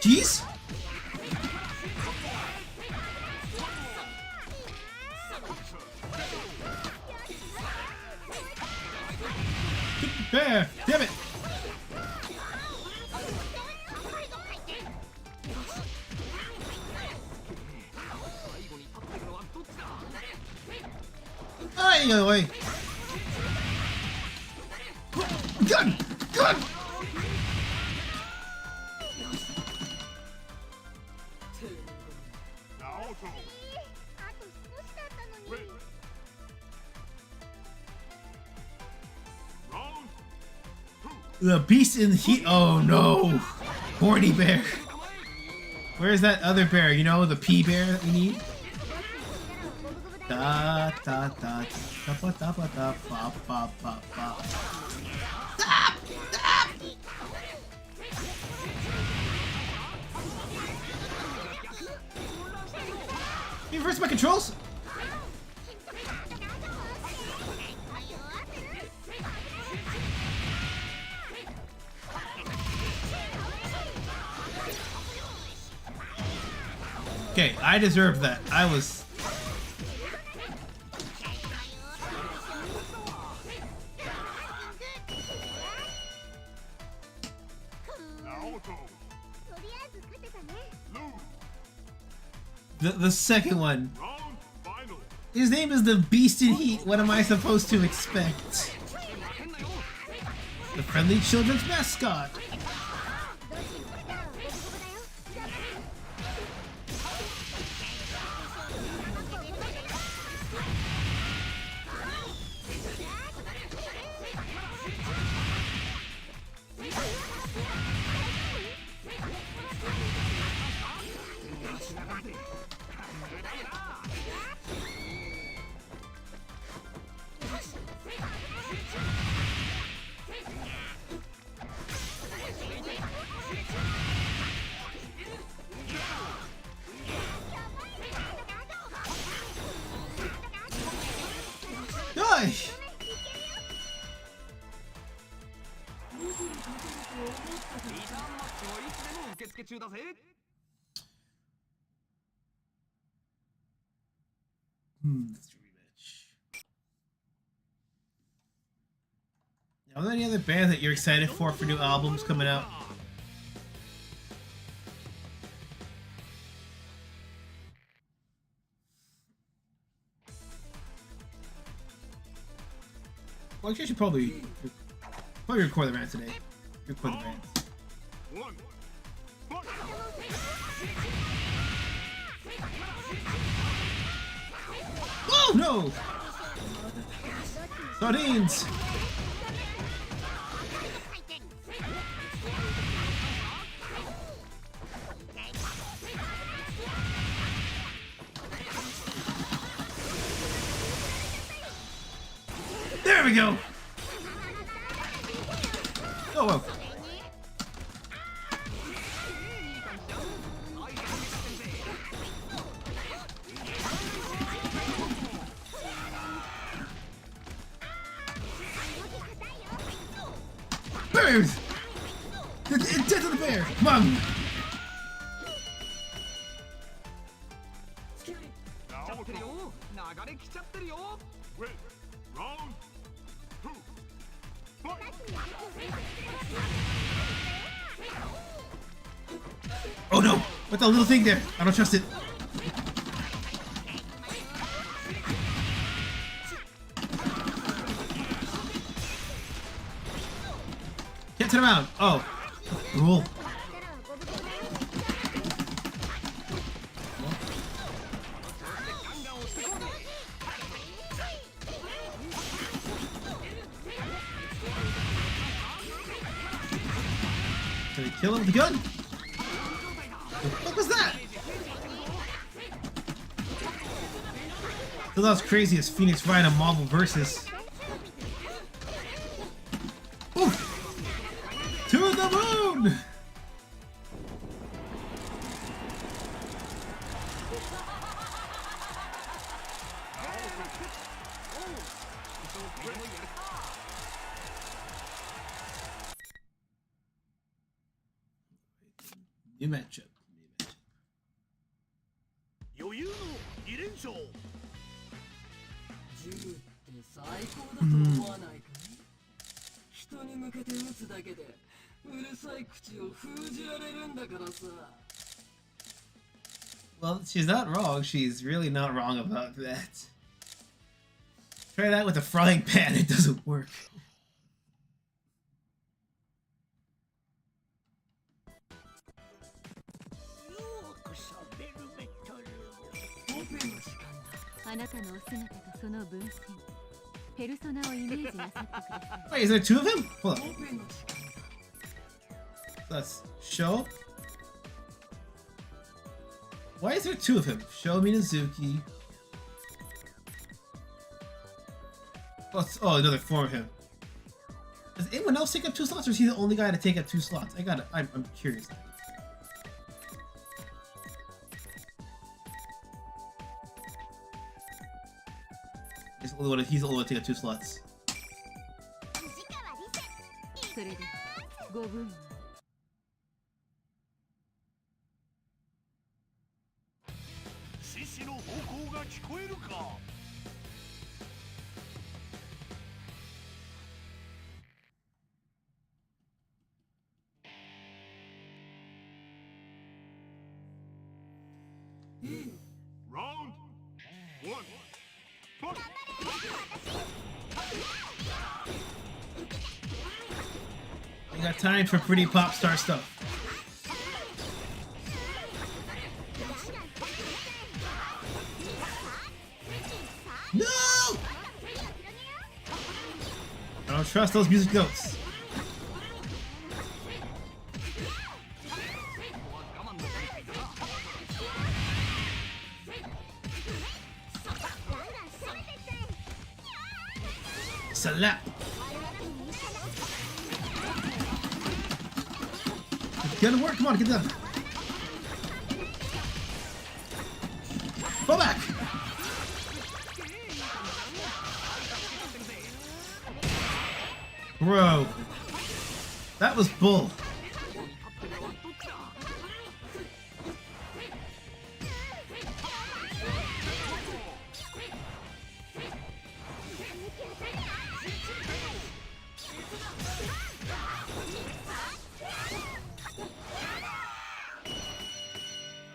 Jeez. Bear, damn it. Ay, ay, gun, gun. Naoto. Win. Round two. The beast in heat. Oh no. Horny bear. Where's that other bear? You know, the pea bear that we need? Da da da da ba da ba da ba ba ba ba. Stop! Stop! You reverse my controls? Okay, I deserve that. I was... Naoto. Lose. The second one. Round final. His name is the Beast in Heat. What am I supposed to expect? The friendly children's mascot. Gosh! That's a rematch. Are there any other bands that you're excited for new albums coming out? Well, I should probably record the band today. Record the band. One. Fight. Oh no! Sardines! There we go! Oh well. Bears! It's death of the bear! Come on! Win. Round two. Fight. Oh no! What's that little thing there? I don't trust it. Can't turn around. Oh. Cool. Did he kill him with the gun? What was that? Because that was crazy as Phoenix Wright and Marvel versus. Ooh. To the moon! New matchup. 余裕の2連勝。銃って最高だと思わないかい？人に向けて撃つだけでうるさい口を封じられるんだからさ。Well, she's not wrong. She's really not wrong about that. Try that with a frying pan. It doesn't work. Wait, is there two of him? Hold on. Let's show. Why is there two of him? Show Minazuki. Oh, another form of him. Does anyone else take up 2 slots, or is he the only guy to take up 2 slots? I'm curious. He's the only one to take up 2 slots. 獅子の方向が聞こえるか。Round one. Fight. We got time for pretty pop star stuff. No! I don't trust those music notes. Slap. Get to work. Come on, get them. Go back. Bro, that was bull.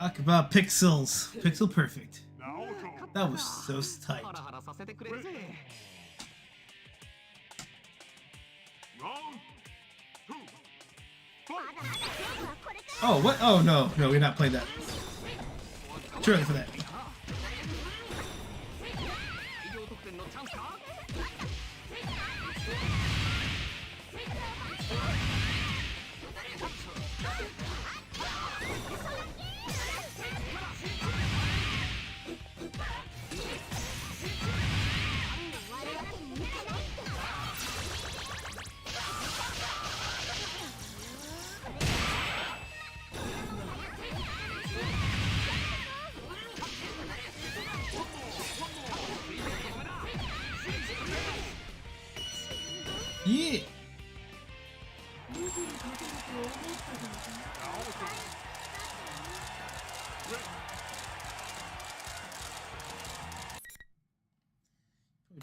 Talk about pixels. Pixel perfect. Naoto. That was so tight. Round two. Fight. Oh, what? Oh, no. No, we're not playing that. Too early for that. Yeah.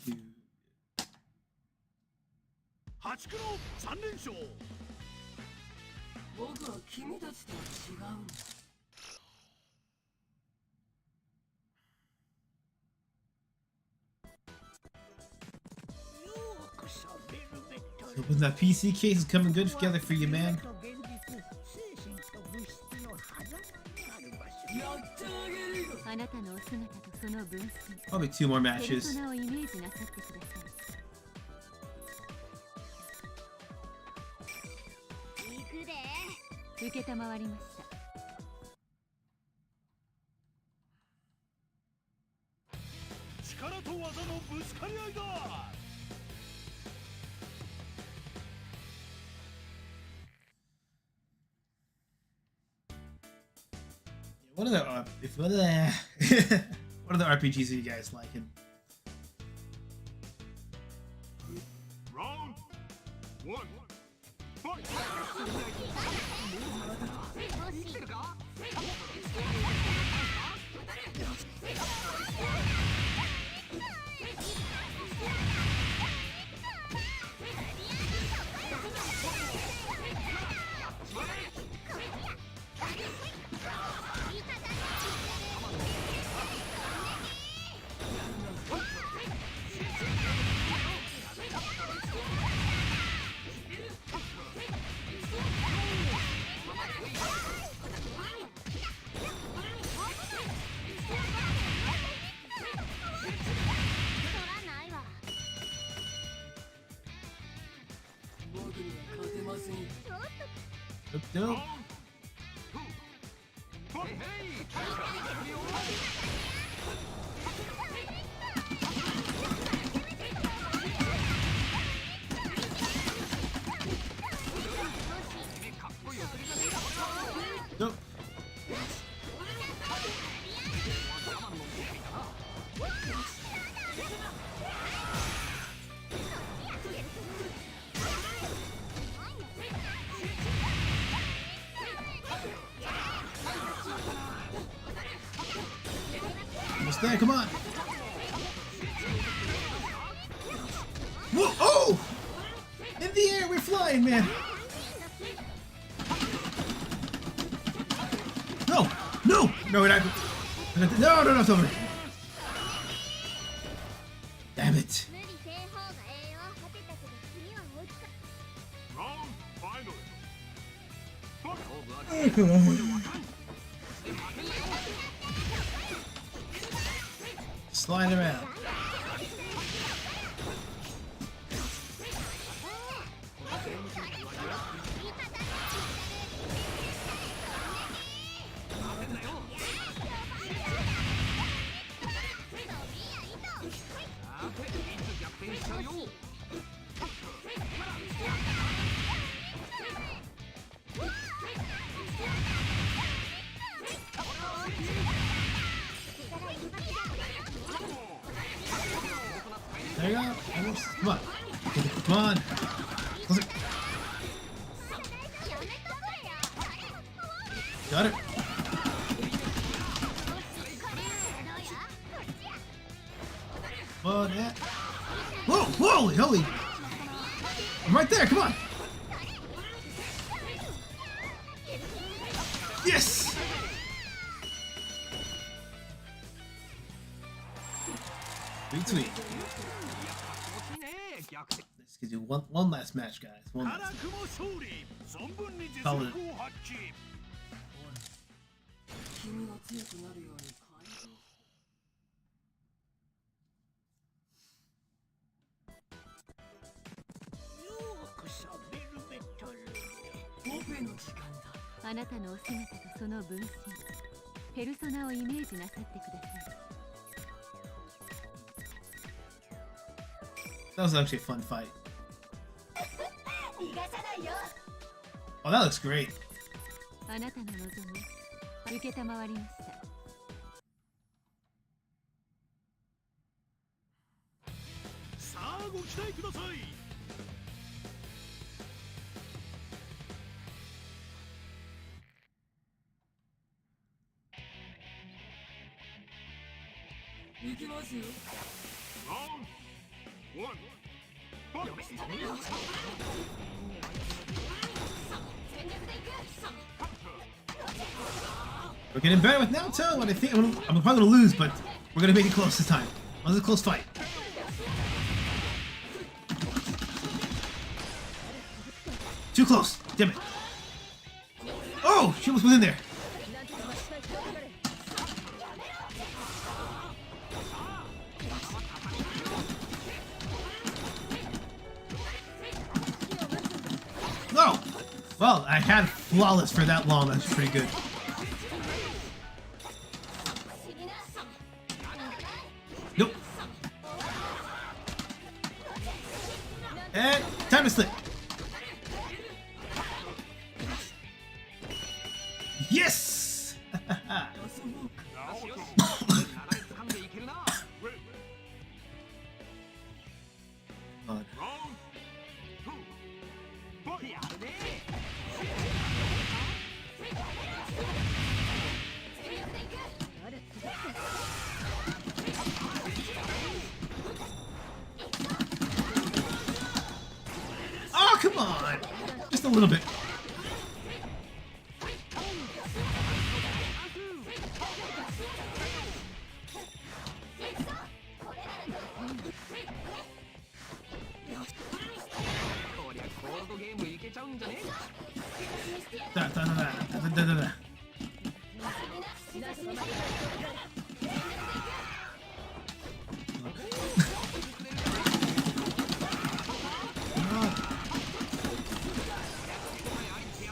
Do 破竹の3連勝。僕は君たちとは違うんだ。So when that PC case is coming good together for you, man. やってあげるよ。あなたのお姿とその分身 Probably 2 more ペルソ matches. ナをイメージなさってください。受けたまわりました。力 what are the what are the RPGs that you guys like? Round 1. Fight! Nope. Nope. Almost there, come on. Whoa! Oh! In the air, we're flying, man. No! No! No, we're not. No, no, no, it's over. Damn it. Round final. Slide around. There you go. Almost. Come on. Come on. Close it. Got it. Come on, yeah. Whoa! Whoa! Holy! I'm right there. Come on. Yes! Retweet. Let's do one last match, guys. One last match. 辛くも勝利存分に実 Call 力 it. を発揮君が強くなるように改造よくしゃべるべとるオペの時間だあなたのお姿とその分身ペルソナをイメージなさってください That was actually a fun fight. Oh, that looks great. あなたの望み受けたまわりましたさあご期待ください行きますよ Round 1. We're getting better with Naoto, and I think I'm probably gonna lose, but we're gonna make it close this time. It was a close fight. Too close. Damn it. Oh, she was within there. No. Well, I had flawless for that long. That's pretty good. Nope. And time to slip. Yes! just a little bit. Da, da, da, da, da, da, da.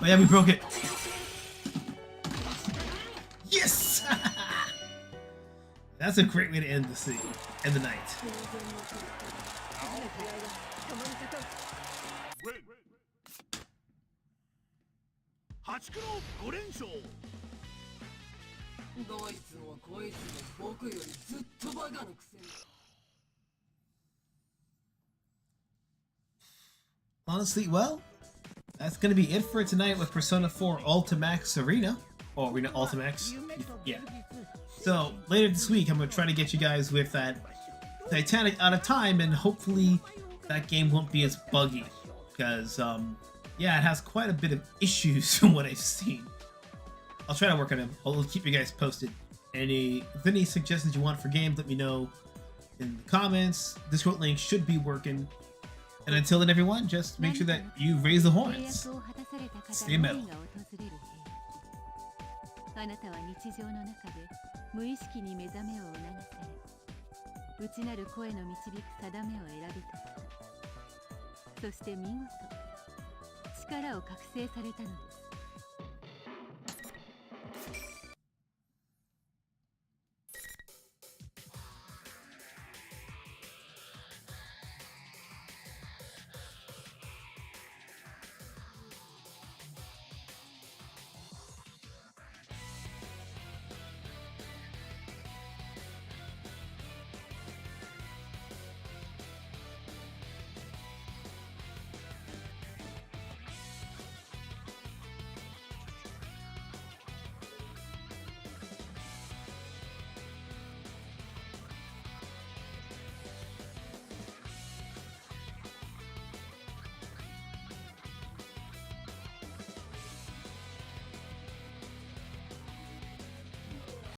Oh yeah, we broke it. Yes! That's a great way to end the night. Win. 破竹の5連勝。どいつもこいつも僕よりずっとバカのくせに。Honestly, well, that's gonna be it for tonight with Persona 4 Ultimax Arena. Or Arena Ultimax. Yeah. So, later this week, I'm gonna try to get you guys with that Titanic out of time, and hopefully that game won't be as buggy. Because, yeah, it has quite a bit of issues from what I've seen. I'll try to work on them. I'll keep you guys posted. If any suggestions you want for games, let me know in the comments. Discord link should be working. And until then, everyone, just make sure that you raise the horns. Stay metal. あなたは日常の中で無意識に目覚めを促され、内なる声の導く定めを選び取った。そして見事、力を覚醒されたのです。